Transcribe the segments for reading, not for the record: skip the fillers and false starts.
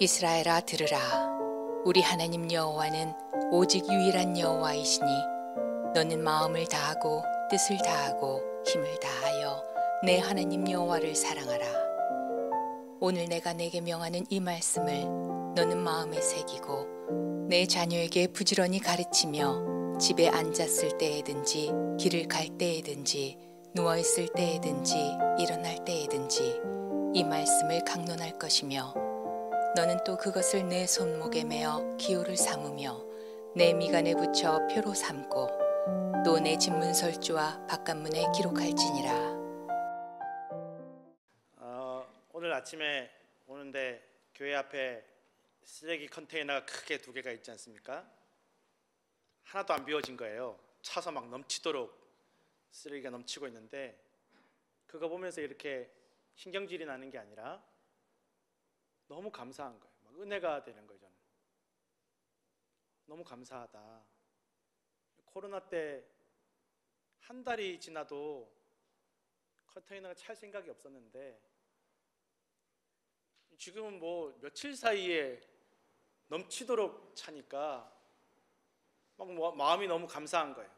이스라엘아 들으라. 우리 하나님 여호와는 오직 유일한 여호와이시니 너는 마음을 다하고 뜻을 다하고 힘을 다하여 내 하나님 여호와를 사랑하라. 오늘 내가 내게 명하는 이 말씀을 너는 마음에 새기고 내 자녀에게 부지런히 가르치며 집에 앉았을 때에든지 길을 갈 때에든지 누워있을 때에든지 일어날 때에든지 이 말씀을 강론할 것이며 너는 또 그것을 내 손목에 매어 기호를 삼으며 내 미간에 붙여 표로 삼고 또 내 집 문설주와 바깥문에 기록할지니라. 오늘 아침에 오는데 교회 앞에 쓰레기 컨테이너가 크게 두 개가 있지 않습니까? 하나도 안 비워진 거예요. 차서 막 넘치도록 쓰레기가 넘치고 있는데 그거 보면서 이렇게 신경질이 나는 게 아니라 너무 감사한 거예요. 막 은혜가 되는 거예요. 저는 너무 감사하다. 코로나 때 한 달이 지나도 컨테이너가 찰 생각이 없었는데 지금은 뭐 며칠 사이에 넘치도록 차니까 막 마음이 너무 감사한 거예요.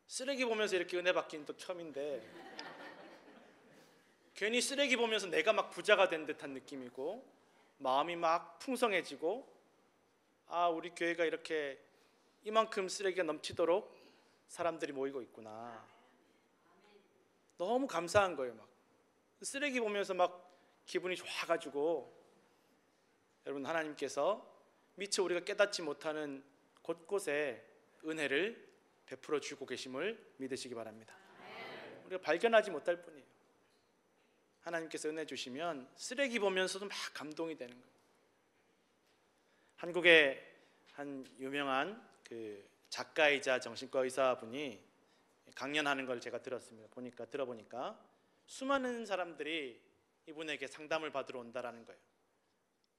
쓰레기 보면서 이렇게 은혜 받기는 또 처음인데 괜히 쓰레기 보면서 내가 막 부자가 된 듯한 느낌이고 마음이 막 풍성해지고 우리 교회가 이렇게 이만큼 쓰레기가 넘치도록 사람들이 모이고 있구나. 너무 감사한 거예요. 막 쓰레기 보면서 막 기분이 좋아가지고 여러분 하나님께서 미처 우리가 깨닫지 못하는 곳곳에 은혜를 베풀어 주고 계심을 믿으시기 바랍니다. 우리가 발견하지 못할 뿐이에요. 하나님께서 은혜 주시면 쓰레기 보면서도 막 감동이 되는 거예요. 한국의 한 유명한 그 작가이자 정신과 의사분이 강연하는 걸 제가 들어보니까 수많은 사람들이 이분에게 상담을 받으러 온다라는 거예요.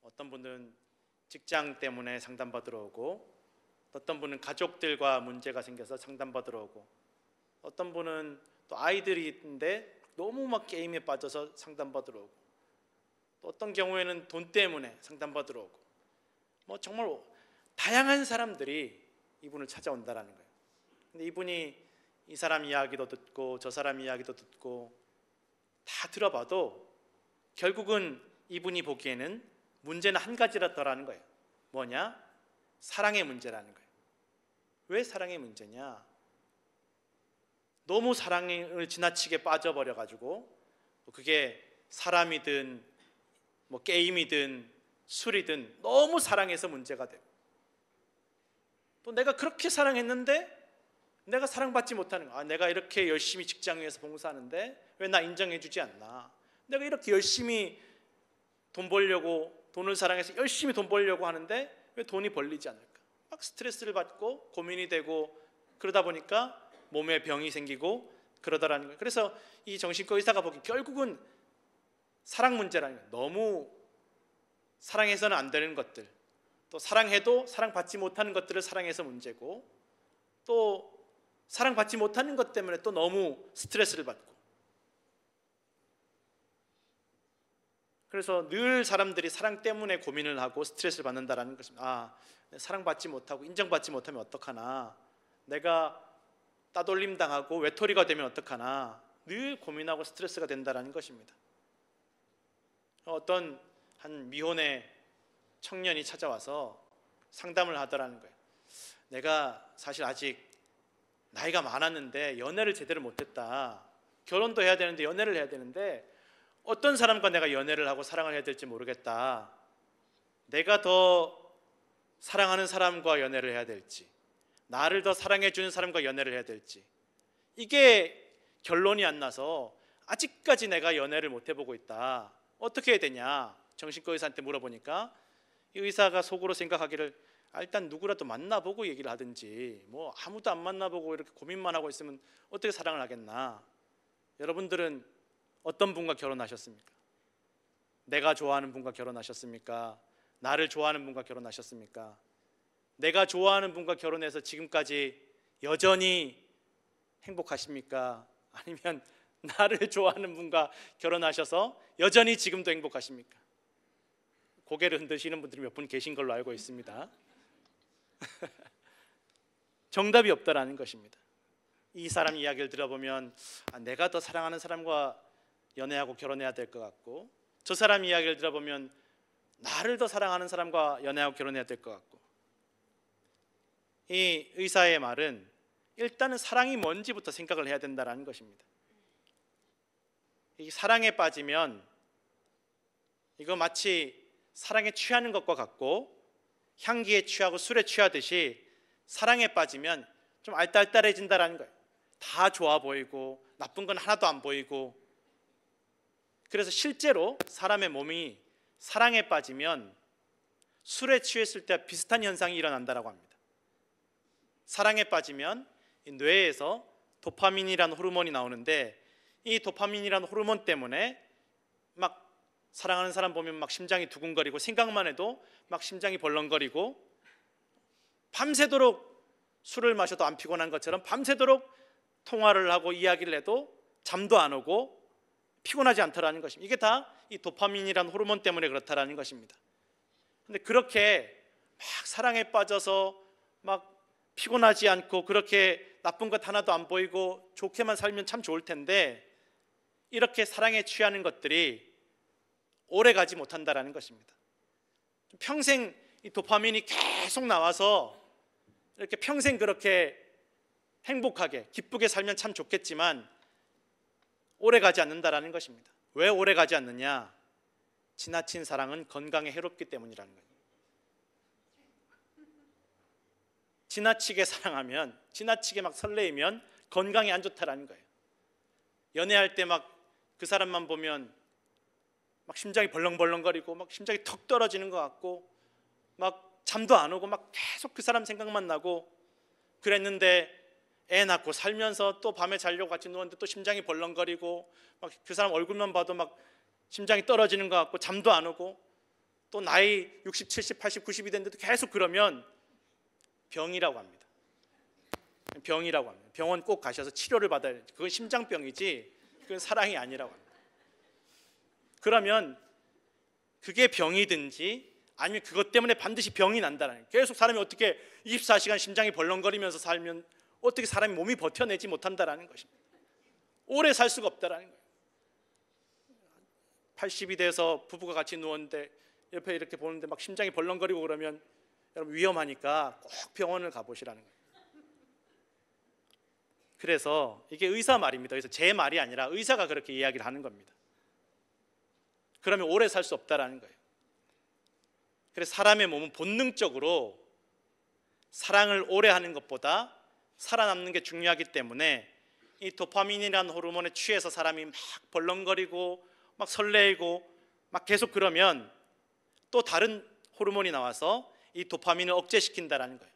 어떤 분은 직장 때문에 상담받으러 오고, 어떤 분은 가족들과 문제가 생겨서 상담받으러 오고, 어떤 분은 또 아이들이 있는데 너무 막 게임에 빠져서 상담받으러 오고, 또 어떤 경우에는 돈 때문에 상담받으러 오고, 뭐 정말 다양한 사람들이 이분을 찾아온다라는 거예요. 근데 이분이 이 사람 이야기도 듣고 저 사람 이야기도 듣고 다 들어봐도 결국은 이분이 보기에는 문제는 한 가지라더라는 거예요. 뭐냐? 사랑의 문제라는 거예요. 왜 사랑의 문제냐? 너무 사랑을 지나치게 빠져버려가지고 그게 사람이든 뭐 게임이든 술이든 너무 사랑해서 문제가 되고, 또 내가 그렇게 사랑했는데 내가 사랑받지 못하는 거야. 내가 이렇게 열심히 직장에서 봉사하는데 왜 나 인정해주지 않나? 내가 이렇게 열심히 돈 벌려고, 돈을 사랑해서 열심히 돈 벌려고 하는데 왜 돈이 벌리지 않을까? 막 스트레스를 받고 고민이 되고 그러다 보니까 몸에 병이 생기고 그러더라는 거예요. 그래서 이 정신과 의사가 보기 결국은 사랑 문제라는 거예요. 너무 사랑해서는 안 되는 것들, 또 사랑해도 사랑받지 못하는 것들을 사랑해서 문제고, 또 사랑받지 못하는 것 때문에 또 너무 스트레스를 받고, 그래서 늘 사람들이 사랑 때문에 고민을 하고 스트레스를 받는다라는 것입니다. 사랑받지 못하고 인정받지 못하면 어떡하나, 내가 따돌림 당하고 외톨이가 되면 어떡하나, 늘 고민하고 스트레스가 된다라는 것입니다. 어떤 한 미혼의 청년이 찾아와서 상담을 하더라는 거예요. 내가 사실 아직 나이가 많았는데 연애를 제대로 못했다. 결혼도 해야 되는데 연애를 해야 되는데 어떤 사람과 내가 연애를 하고 사랑을 해야 될지 모르겠다. 내가 더 사랑하는 사람과 연애를 해야 될지, 나를 더 사랑해 주는 사람과 연애를 해야 될지, 이게 결론이 안 나서 아직까지 내가 연애를 못 해보고 있다. 어떻게 해야 되냐? 정신과 의사한테 물어보니까 이 의사가 속으로 생각하기를 일단 누구라도 만나보고 얘기를 하든지, 뭐 아무도 안 만나보고 이렇게 고민만 하고 있으면 어떻게 사랑을 하겠나? 여러분들은 어떤 분과 결혼하셨습니까? 내가 좋아하는 분과 결혼하셨습니까? 나를 좋아하는 분과 결혼하셨습니까? 내가 좋아하는 분과 결혼해서 지금까지 여전히 행복하십니까? 아니면 나를 좋아하는 분과 결혼하셔서 여전히 지금도 행복하십니까? 고개를 흔드시는 분들이 몇 분 계신 걸로 알고 있습니다. 정답이 없다라는 것입니다. 이 사람 이야기를 들어보면 내가 더 사랑하는 사람과 연애하고 결혼해야 될 것 같고, 저 사람 이야기를 들어보면 나를 더 사랑하는 사람과 연애하고 결혼해야 될 것 같고, 이 의사의 말은 일단은 사랑이 뭔지부터 생각을 해야 된다는 것입니다. 이 사랑에 빠지면 이거 마치 사랑에 취하는 것과 같고, 향기에 취하고 술에 취하듯이 사랑에 빠지면 좀 알딸딸해진다라는 거예요. 다 좋아 보이고 나쁜 건 하나도 안 보이고. 그래서 실제로 사람의 몸이 사랑에 빠지면 술에 취했을 때와 비슷한 현상이 일어난다고 합니다. 사랑에 빠지면 이 뇌에서 도파민이라는 호르몬이 나오는데, 이 도파민이라는 호르몬 때문에 막 사랑하는 사람 보면 막 심장이 두근거리고, 생각만 해도 막 심장이 벌렁거리고, 밤새도록 술을 마셔도 안 피곤한 것처럼 밤새도록 통화를 하고 이야기를 해도 잠도 안 오고 피곤하지 않다라는 것입니다. 이게 다 이 도파민이라는 호르몬 때문에 그렇다라는 것입니다. 근데 그렇게 막 사랑에 빠져서 막 피곤하지 않고 그렇게 나쁜 것 하나도 안 보이고 좋게만 살면 참 좋을 텐데, 이렇게 사랑에 취하는 것들이 오래 가지 못한다라는 것입니다. 평생 이 도파민이 계속 나와서 이렇게 평생 그렇게 행복하게 기쁘게 살면 참 좋겠지만 오래 가지 않는다라는 것입니다. 왜 오래 가지 않느냐? 지나친 사랑은 건강에 해롭기 때문이라는 거예요. 지나치게 사랑하면, 지나치게 막 설레이면 건강에 안 좋다라는 거예요. 연애할 때 막 그 사람만 보면 막 심장이 벌렁벌렁거리고 막 심장이 턱 떨어지는 것 같고 막 잠도 안 오고 막 계속 그 사람 생각만 나고 그랬는데, 애 낳고 살면서 또 밤에 자려고 같이 누웠는데 또 심장이 벌렁거리고 막 그 사람 얼굴만 봐도 막 심장이 떨어지는 것 같고 잠도 안 오고, 또 나이 60, 70, 80, 90이 됐는데도 계속 그러면 병이라고 합니다. 병이라고 합니다. 병원 꼭 가셔서 치료를 받아야 돼요. 그건 심장병이지 그건 사랑이 아니라고 합니다. 그러면 그게 병이든지 아니면 그것 때문에 반드시 병이 난다는 거예요. 계속 사람이 어떻게 24시간 심장이 벌렁거리면서 살면 어떻게 사람이 몸이 버텨내지 못한다라는 것입니다. 오래 살 수가 없다라는 거예요. 80이 돼서 부부가 같이 누웠는데 옆에 이렇게 보는데 막 심장이 벌렁거리고 그러면 여러분 위험하니까 꼭 병원을 가보시라는 거예요. 그래서 이게 의사 말입니다. 그래서 제 말이 아니라 의사가 그렇게 이야기를 하는 겁니다. 그러면 오래 살 수 없다라는 거예요. 그래서 사람의 몸은 본능적으로 사랑을 오래 하는 것보다 살아남는 게 중요하기 때문에 이 도파민이라는 호르몬에 취해서 사람이 막 벌렁거리고 막 설레이고 막 계속 그러면 또 다른 호르몬이 나와서 이 도파민을 억제시킨다라는 거예요.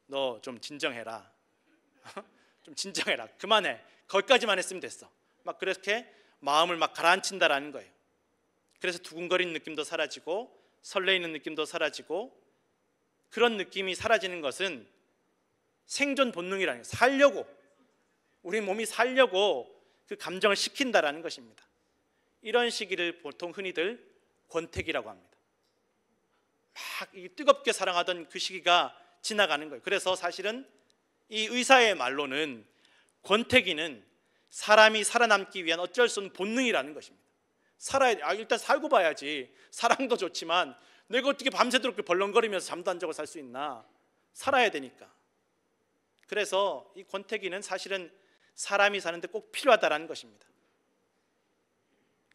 너 좀 진정해라. 좀 진정해라. 그만해. 거기까지만 했으면 됐어. 막 그렇게 마음을 막 가라앉힌다라는 거예요. 그래서 두근거리는 느낌도 사라지고 설레이는 느낌도 사라지고, 그런 느낌이 사라지는 것은 생존 본능이라는 거예요. 살려고, 우리 몸이 살려고 그 감정을 식힌다라는 것입니다. 이런 시기를 보통 흔히들 권태기라고 합니다. 막 뜨겁게 사랑하던 그 시기가 지나가는 거예요. 그래서 사실은 이 의사의 말로는 권태기는 사람이 살아남기 위한 어쩔 수 없는 본능이라는 것입니다. 살아야 일단 살고 봐야지. 사랑도 좋지만 내가 어떻게 밤새도록 벌렁거리면서 잠도 안 자고 살 수 있나? 살아야 되니까. 그래서 이 권태기는 사실은 사람이 사는데 꼭 필요하다라는 것입니다.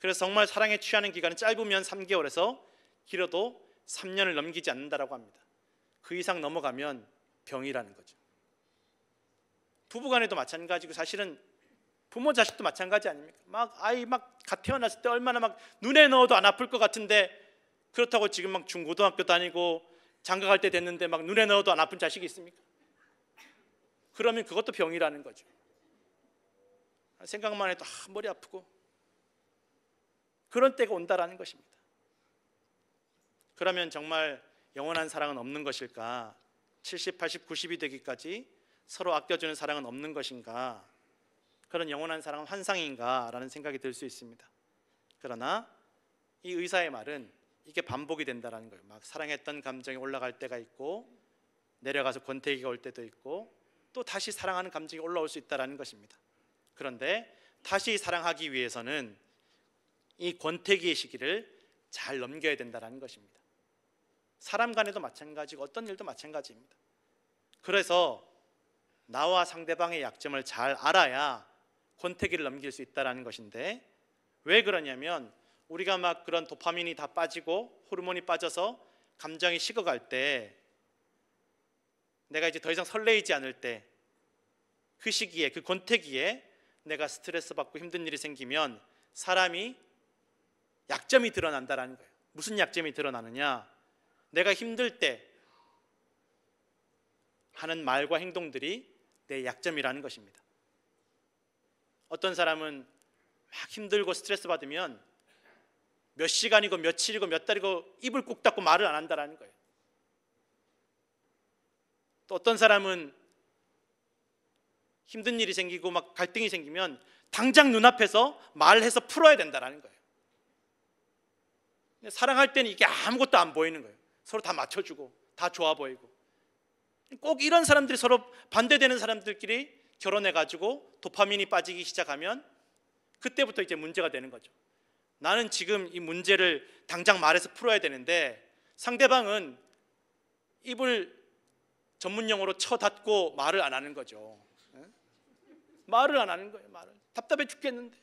그래서 정말 사랑에 취하는 기간은 짧으면 3개월에서 길어도 3년을 넘기지 않는다라고 합니다. 그 이상 넘어가면 병이라는 거죠. 부부간에도 마찬가지고 사실은 부모 자식도 마찬가지 아닙니까? 막 아이 막 갓 태어났을 때 얼마나 막 눈에 넣어도 안 아플 것 같은데, 그렇다고 지금 막 중고등학교 다니고 장가갈 때 됐는데 막 눈에 넣어도 안 아픈 자식이 있습니까? 그러면 그것도 병이라는 거죠. 생각만 해도 머리 아프고 그런 때가 온다라는 것입니다. 그러면 정말 영원한 사랑은 없는 것일까? 70, 80, 90이 되기까지 서로 아껴주는 사랑은 없는 것인가? 그런 영원한 사랑은 환상인가? 라는 생각이 들 수 있습니다. 그러나 이 의사의 말은 이게 반복이 된다는 거예요. 막 사랑했던 감정이 올라갈 때가 있고 내려가서 권태기가 올 때도 있고 또 다시 사랑하는 감정이 올라올 수 있다는 것입니다. 그런데 다시 사랑하기 위해서는 이 권태기의 시기를 잘 넘겨야 된다는 것입니다. 사람 간에도 마찬가지고 어떤 일도 마찬가지입니다. 그래서 나와 상대방의 약점을 잘 알아야 권태기를 넘길 수 있다는 것인데, 왜 그러냐면 우리가 막 그런 도파민이 다 빠지고 호르몬이 빠져서 감정이 식어갈 때, 내가 이제 더 이상 설레이지 않을 때, 그 시기에, 그 권태기에 내가 스트레스 받고 힘든 일이 생기면 사람이 약점이 드러난다는 거예요. 무슨 약점이 드러나느냐? 내가 힘들 때 하는 말과 행동들이 내 약점이라는 것입니다. 어떤 사람은 막 힘들고 스트레스 받으면 몇 시간이고 며칠이고 몇 달이고 입을 꾹 닫고 말을 안 한다는 거예요. 또 어떤 사람은 힘든 일이 생기고 막 갈등이 생기면 당장 눈앞에서 말해서 풀어야 된다는 거예요. 사랑할 때는 이게 아무것도 안 보이는 거예요. 서로 다 맞춰주고 다 좋아 보이고, 꼭 이런 사람들이 서로 반대되는 사람들끼리 결혼해가지고 도파민이 빠지기 시작하면 그때부터 이제 문제가 되는 거죠. 나는 지금 이 문제를 당장 말해서 풀어야 되는데 상대방은 입을 전문용어로 쳐닫고 말을 안 하는 거죠. 말을 안 하는 거예요. 말을. 답답해 죽겠는데.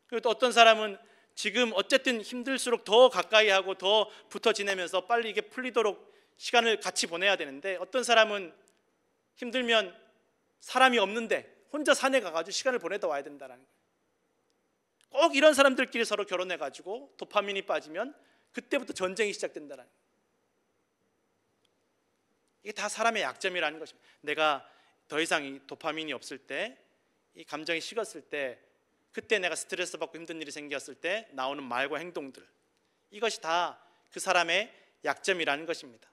그리고 또 어떤 사람은 지금 어쨌든 힘들수록 더 가까이 하고 더 붙어 지내면서 빨리 이게 풀리도록 시간을 같이 보내야 되는데, 어떤 사람은 힘들면 사람이 없는데 혼자 산에 가가지고 시간을 보내다 와야 된다는 거예요. 꼭 이런 사람들끼리 서로 결혼해가지고 도파민이 빠지면 그때부터 전쟁이 시작된다는 거예요. 이게 다 사람의 약점이라는 것입니다. 내가 더 이상 이 도파민이 없을 때, 이 감정이 식었을 때, 그때 내가 스트레스 받고 힘든 일이 생겼을 때 나오는 말과 행동들, 이것이 다 그 사람의 약점이라는 것입니다.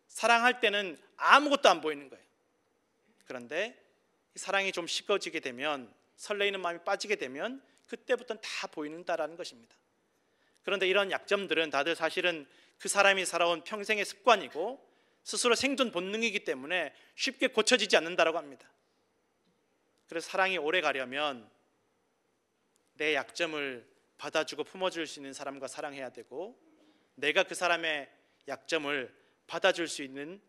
사랑할 때는 아무것도 안 보이는 거예요. 그런데 사랑이 좀 식어지게 되면, 설레이는 마음이 빠지게 되면 그때부터는 다 보이는다라는 것입니다. 그런데 이런 약점들은 다들 사실은 그 사람이 살아온 평생의 습관이고 스스로 생존 본능이기 때문에 쉽게 고쳐지지 않는다고 합니다. 그래서 사랑이 오래 가려면 내 약점을 받아주고 품어줄 수 있는 사람과 사랑해야 되고, 내가 그 사람의 약점을 받아줄 수 있는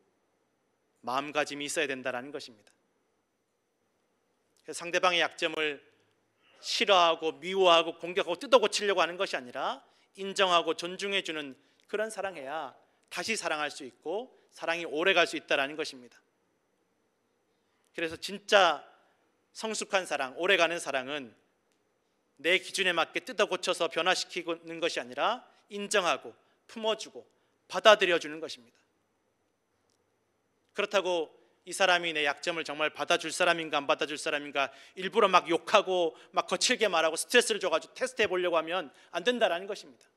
마음가짐이 있어야 된다는 것입니다. 그래서 상대방의 약점을 싫어하고 미워하고 공격하고 뜯어고치려고 하는 것이 아니라 인정하고 존중해주는 그런 사랑해야 다시 사랑할 수 있고 사랑이 오래 갈 수 있다는 것입니다. 그래서 진짜 성숙한 사랑, 오래가는 사랑은 내 기준에 맞게 뜯어고쳐서 변화시키는 것이 아니라 인정하고 품어주고 받아들여주는 것입니다. 그렇다고 이 사람이 내 약점을 정말 받아줄 사람인가 안 받아줄 사람인가 일부러 막 욕하고 막 거칠게 말하고 스트레스를 줘가지고 테스트해 보려고 하면 안 된다는 것입니다.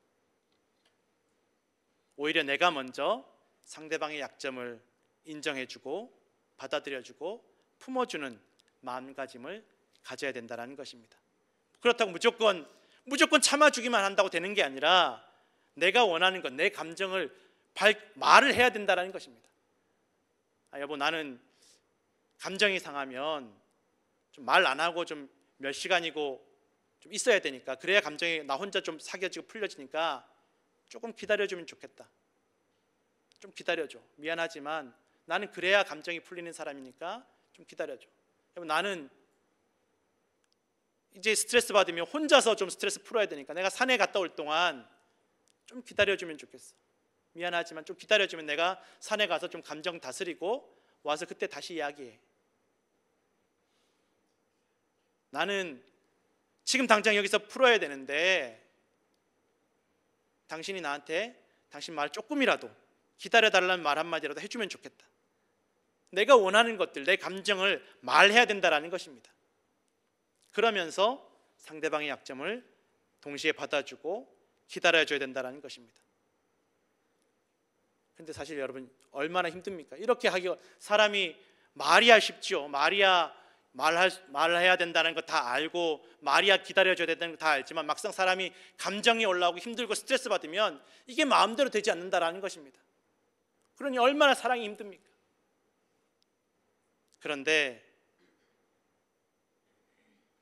오히려 내가 먼저 상대방의 약점을 인정해주고 받아들여주고 품어주는 마음가짐을 가져야 된다는 것입니다. 그렇다고 무조건 참아주기만 한다고 되는 게 아니라 내가 원하는 것, 내 감정을 말을 해야 된다는 것입니다. 여보, 나는 감정이 상하면 좀 말 안 하고 좀 몇 시간이고 좀 있어야 되니까, 그래야 감정이 나 혼자 좀 사겨지고 풀려지니까 조금 기다려주면 좋겠다. 좀 기다려줘. 미안하지만 나는 그래야 감정이 풀리는 사람이니까 좀 기다려줘. 여보, 나는 이제 스트레스 받으면 혼자서 좀 스트레스 풀어야 되니까 내가 산에 갔다 올 동안 좀 기다려주면 좋겠어. 미안하지만 좀 기다려주면 내가 산에 가서 좀 감정 다스리고 와서 그때 다시 이야기해. 나는 지금 당장 여기서 풀어야 되는데 당신이 나한테 당신 말 조금이라도 기다려달라는 말 한마디라도 해주면 좋겠다. 내가 원하는 것들, 내 감정을 말해야 된다는 것입니다. 그러면서 상대방의 약점을 동시에 받아주고 기다려줘야 된다는 것입니다. 근데 사실 여러분 얼마나 힘듭니까? 이렇게 하기가, 사람이 말이야 쉽죠. 말이야 말해야 된다는 거 다 알고 말이야 기다려줘야 된다는 거 다 알지만 막상 사람이 감정이 올라오고 힘들고 스트레스 받으면 이게 마음대로 되지 않는다라는 것입니다. 그러니 얼마나 사랑이 힘듭니까? 그런데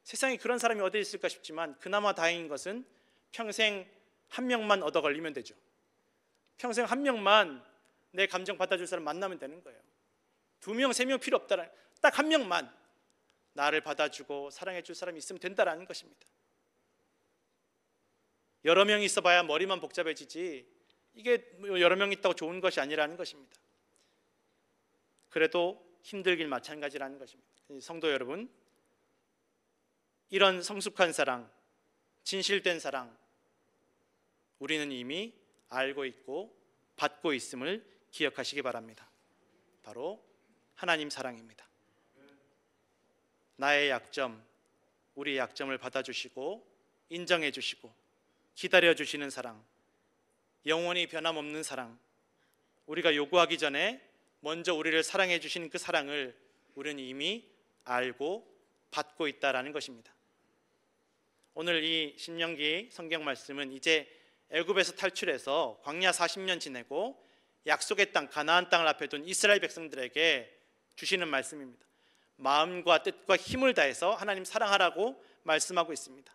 세상에 그런 사람이 어디 있을까 싶지만 그나마 다행인 것은 평생 한 명만 얻어 걸리면 되죠. 평생 한 명만 내 감정 받아줄 사람 만나면 되는 거예요. 2명, 3명 필요 없다는, 딱 한 명만 나를 받아주고 사랑해 줄 사람이 있으면 된다라는 것입니다. 여러 명이 있어봐야 머리만 복잡해지지 이게 여러 명 있다고 좋은 것이 아니라는 것입니다. 그래도 힘들길 마찬가지라는 것입니다. 성도 여러분, 이런 성숙한 사랑, 진실된 사랑 우리는 이미 알고 있고 받고 있음을 기억하시기 바랍니다. 바로 하나님 사랑입니다. 나의 약점, 우리의 약점을 받아주시고 인정해 주시고 기다려 주시는 사랑, 영원히 변함없는 사랑, 우리가 요구하기 전에 먼저 우리를 사랑해 주시는 그 사랑을 우리는 이미 알고 받고 있다라는 것입니다. 오늘 이 신명기 성경 말씀은 이제 애굽에서 탈출해서 광야 40년 지내고 약속의 땅 가나안 땅을 앞에 둔 이스라엘 백성들에게 주시는 말씀입니다. 마음과 뜻과 힘을 다해서 하나님 사랑하라고 말씀하고 있습니다.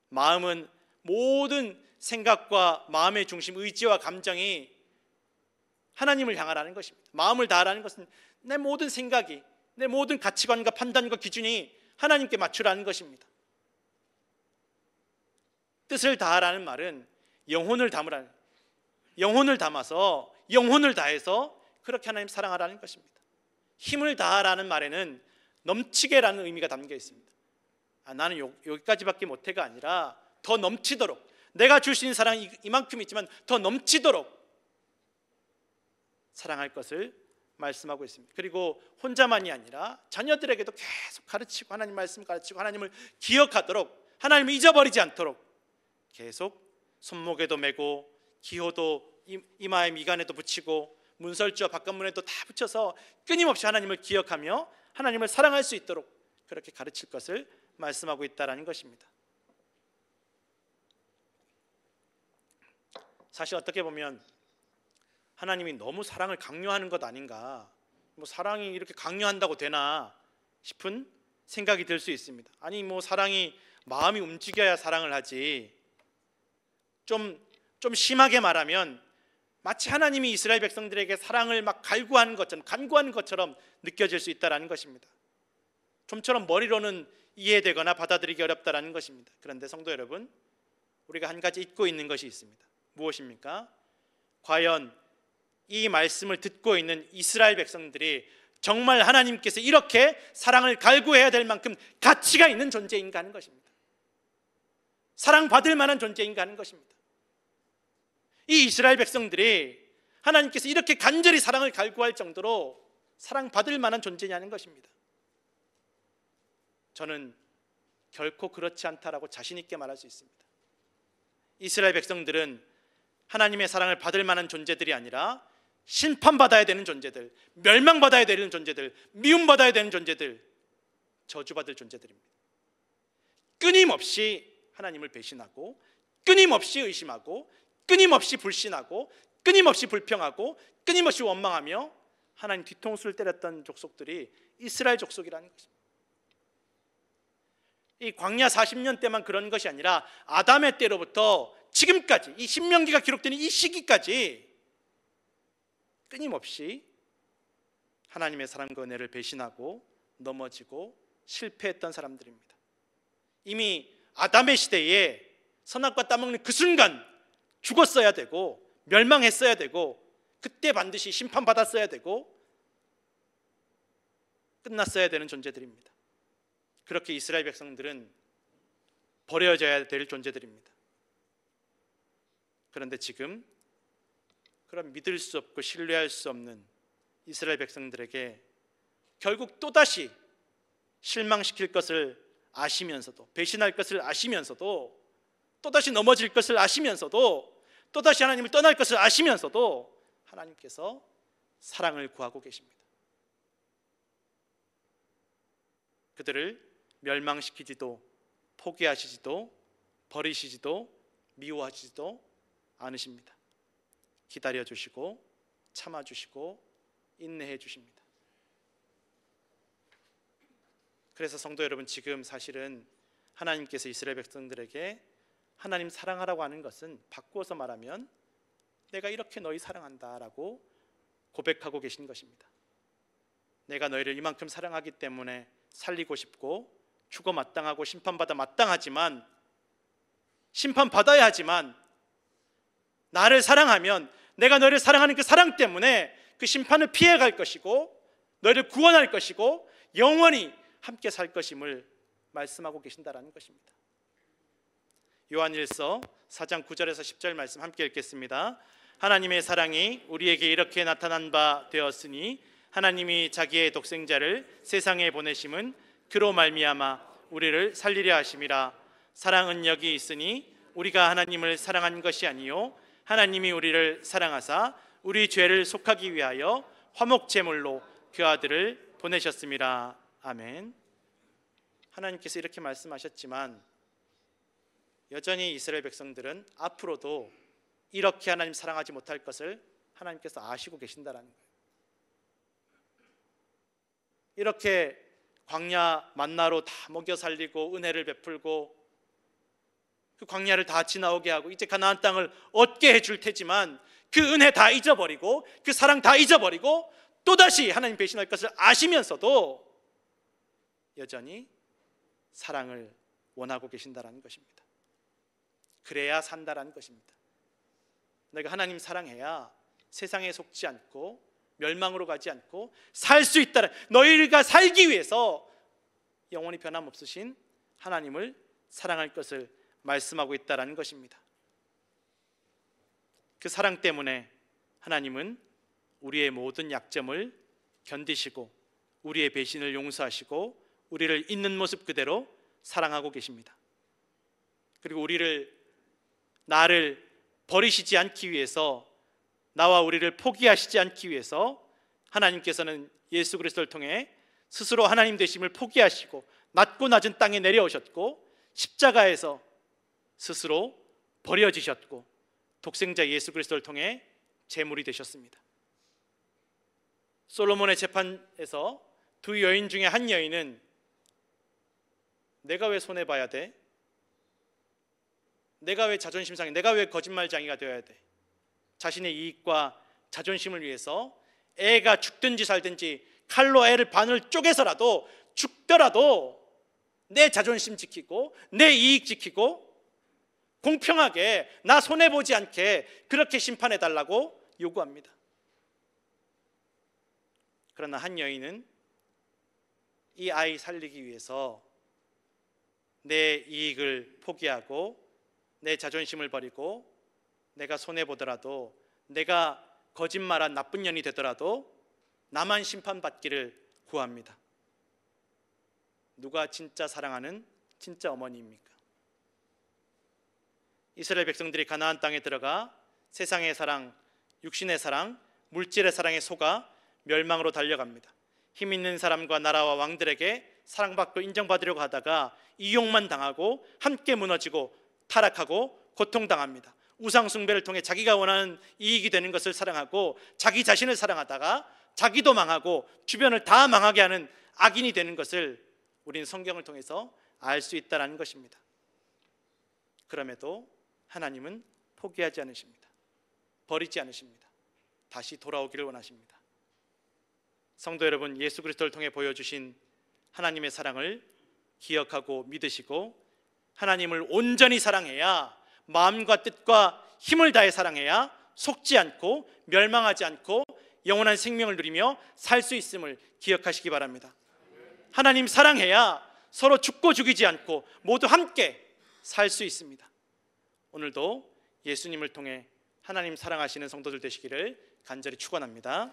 마음은 모든 생각과 마음의 중심, 의지와 감정이 하나님을 향하라는 것입니다. 마음을 다하라는 것은 내 모든 생각이, 내 모든 가치관과 판단과 기준이 하나님께 맞추라는 것입니다. 뜻을 다하라는 말은 영혼을 담으라는, 영혼을 담아서 영혼을 다해서 그렇게 하나님 사랑하라는 것입니다. 힘을 다하라는 말에는 넘치게라는 의미가 담겨 있습니다. 나는 여기까지밖에 못해가 아니라 더 넘치도록, 내가 줄 수 있는 사랑이 이만큼 있지만 더 넘치도록 사랑할 것을 말씀하고 있습니다. 그리고 혼자만이 아니라 자녀들에게도 계속 가르치고 하나님 말씀 가르치고 하나님을 기억하도록, 하나님을 잊어버리지 않도록 계속 손목에도 메고 기호도 이마에 미간에도 붙이고 문설주와 바깥문에도 다 붙여서 끊임없이 하나님을 기억하며 하나님을 사랑할 수 있도록 그렇게 가르칠 것을 말씀하고 있다는 것입니다. 사실 어떻게 보면 하나님이 너무 사랑을 강요하는 것 아닌가, 뭐 사랑이 이렇게 강요한다고 되나 싶은 생각이 들 수 있습니다. 아니 뭐 사랑이 마음이 움직여야 사랑을 하지, 좀 심하게 말하면 마치 하나님이 이스라엘 백성들에게 사랑을 막 갈구하는 것처럼, 간구하는 것처럼 느껴질 수 있다는 것입니다. 좀처럼 머리로는 이해되거나 받아들이기 어렵다는 것입니다. 그런데 성도 여러분, 우리가 한 가지 잊고 있는 것이 있습니다. 무엇입니까? 과연 이 말씀을 듣고 있는 이스라엘 백성들이 정말 하나님께서 이렇게 사랑을 갈구해야 될 만큼 가치가 있는 존재인가 하는 것입니다. 사랑받을 만한 존재인가 하는 것입니다. 이 이스라엘 백성들이 하나님께서 이렇게 간절히 사랑을 갈구할 정도로 사랑받을 만한 존재냐는 것입니다. 저는 결코 그렇지 않다라고 자신 있게 말할 수 있습니다. 이스라엘 백성들은 하나님의 사랑을 받을 만한 존재들이 아니라 심판받아야 되는 존재들, 멸망받아야 되는 존재들, 미움받아야 되는 존재들, 저주받을 존재들입니다. 끊임없이 하나님을 배신하고, 끊임없이 의심하고, 끊임없이 불신하고, 끊임없이 불평하고, 끊임없이 원망하며 하나님 뒤통수를 때렸던 족속들이 이스라엘 족속이라는 것입니다. 이 광야 40년 때만 그런 것이 아니라 아담의 때로부터 지금까지, 이 신명기가 기록되는 이 시기까지 끊임없이 하나님의 사랑과 은혜를 배신하고 넘어지고 실패했던 사람들입니다. 이미 아담의 시대에 선악과 따먹는 그 순간 죽었어야 되고 멸망했어야 되고 그때 반드시 심판받았어야 되고 끝났어야 되는 존재들입니다. 그렇게 이스라엘 백성들은 버려져야 될 존재들입니다. 그런데 지금 그런 믿을 수 없고 신뢰할 수 없는 이스라엘 백성들에게 결국 또다시 실망시킬 것을 아시면서도, 배신할 것을 아시면서도, 또다시 넘어질 것을 아시면서도, 또다시 하나님을 떠날 것을 아시면서도 하나님께서 사랑을 구하고 계십니다. 그들을 멸망시키지도 포기하시지도 버리시지도 미워하시지도 않으십니다. 기다려 주시고 참아 주시고 인내해 주십니다. 그래서 성도 여러분, 지금 사실은 하나님께서 이스라엘 백성들에게 하나님 사랑하라고 하는 것은 바꾸어서 말하면 내가 이렇게 너희 사랑한다라고 고백하고 계신 것입니다. 내가 너희를 이만큼 사랑하기 때문에 살리고 싶고 죽어 마땅하고 심판받아 마땅하지만, 심판받아야 하지만, 나를 사랑하면 내가 너희를 사랑하는 그 사랑 때문에 그 심판을 피해갈 것이고 너희를 구원할 것이고 영원히 함께 살 것임을 말씀하고 계신다라는 것입니다. 요한일서 4장 9절에서 10절 말씀 함께 읽겠습니다. 하나님의 사랑이 우리에게 이렇게 나타난 바 되었으니 하나님이 자기의 독생자를 세상에 보내심은 그로 말미암아 우리를 살리려 하심이라. 사랑은 여기 있으니 우리가 하나님을 사랑한 것이 아니요 하나님이 우리를 사랑하사 우리 죄를 속하기 위하여 화목제물로 그 아들을 보내셨음이라. 아멘. 하나님께서 이렇게 말씀하셨지만 여전히 이스라엘 백성들은 앞으로도 이렇게 하나님 사랑하지 못할 것을 하나님께서 아시고 계신다라는 거예요. 이렇게 광야 만나로 다 먹여 살리고 은혜를 베풀고 그 광야를 다 지나오게 하고 이제 가나안 땅을 얻게 해줄 테지만 그 은혜 다 잊어버리고 그 사랑 다 잊어버리고 또다시 하나님 배신할 것을 아시면서도 여전히 사랑을 원하고 계신다라는 것입니다. 그래야 산다라는 것입니다. 내가 하나님 사랑해야 세상에 속지 않고 멸망으로 가지 않고 살 수 있다. 너희가 살기 위해서 영원히 변함없으신 하나님을 사랑할 것을 말씀하고 있다라는 것입니다. 그 사랑 때문에 하나님은 우리의 모든 약점을 견디시고 우리의 배신을 용서하시고 우리를 있는 모습 그대로 사랑하고 계십니다. 그리고 나를 버리시지 않기 위해서, 나와 우리를 포기하시지 않기 위해서 하나님께서는 예수 그리스도를 통해 스스로 하나님 되심을 포기하시고 낮고 낮은 땅에 내려오셨고 십자가에서 스스로 버려지셨고 독생자 예수 그리스도를 통해 제물이 되셨습니다. 솔로몬의 재판에서 두 여인 중에 한 여인은 내가 왜 손해봐야 돼? 내가 왜 자존심 상해? 내가 왜 거짓말쟁이가 되어야 돼? 자신의 이익과 자존심을 위해서 애가 죽든지 살든지 칼로 애를 반을 쪼개서라도 죽더라도 내 자존심 지키고 내 이익 지키고 공평하게 나 손해보지 않게 그렇게 심판해달라고 요구합니다. 그러나 한 여인은 이 아이 살리기 위해서 내 이익을 포기하고 내 자존심을 버리고 내가 손해보더라도 내가 거짓말한 나쁜 년이 되더라도 나만 심판받기를 구합니다. 누가 진짜 사랑하는 진짜 어머니입니까? 이스라엘 백성들이 가나안 땅에 들어가 세상의 사랑, 육신의 사랑, 물질의 사랑에 속아 멸망으로 달려갑니다. 힘 있는 사람과 나라와 왕들에게 사랑받고 인정받으려고 하다가 이용만 당하고 함께 무너지고 타락하고 고통당합니다. 우상 숭배를 통해 자기가 원하는 이익이 되는 것을 사랑하고 자기 자신을 사랑하다가 자기도 망하고 주변을 다 망하게 하는 악인이 되는 것을 우리는 성경을 통해서 알 수 있다는 것입니다. 그럼에도 하나님은 포기하지 않으십니다. 버리지 않으십니다. 다시 돌아오기를 원하십니다. 성도 여러분, 예수 그리스도를 통해 보여주신 하나님의 사랑을 기억하고 믿으시고 하나님을 온전히 사랑해야, 마음과 뜻과 힘을 다해 사랑해야 속지 않고 멸망하지 않고 영원한 생명을 누리며 살 수 있음을 기억하시기 바랍니다. 하나님 사랑해야 서로 죽고 죽이지 않고 모두 함께 살 수 있습니다. 오늘도 예수님을 통해 하나님 사랑하시는 성도들 되시기를 간절히 축원합니다.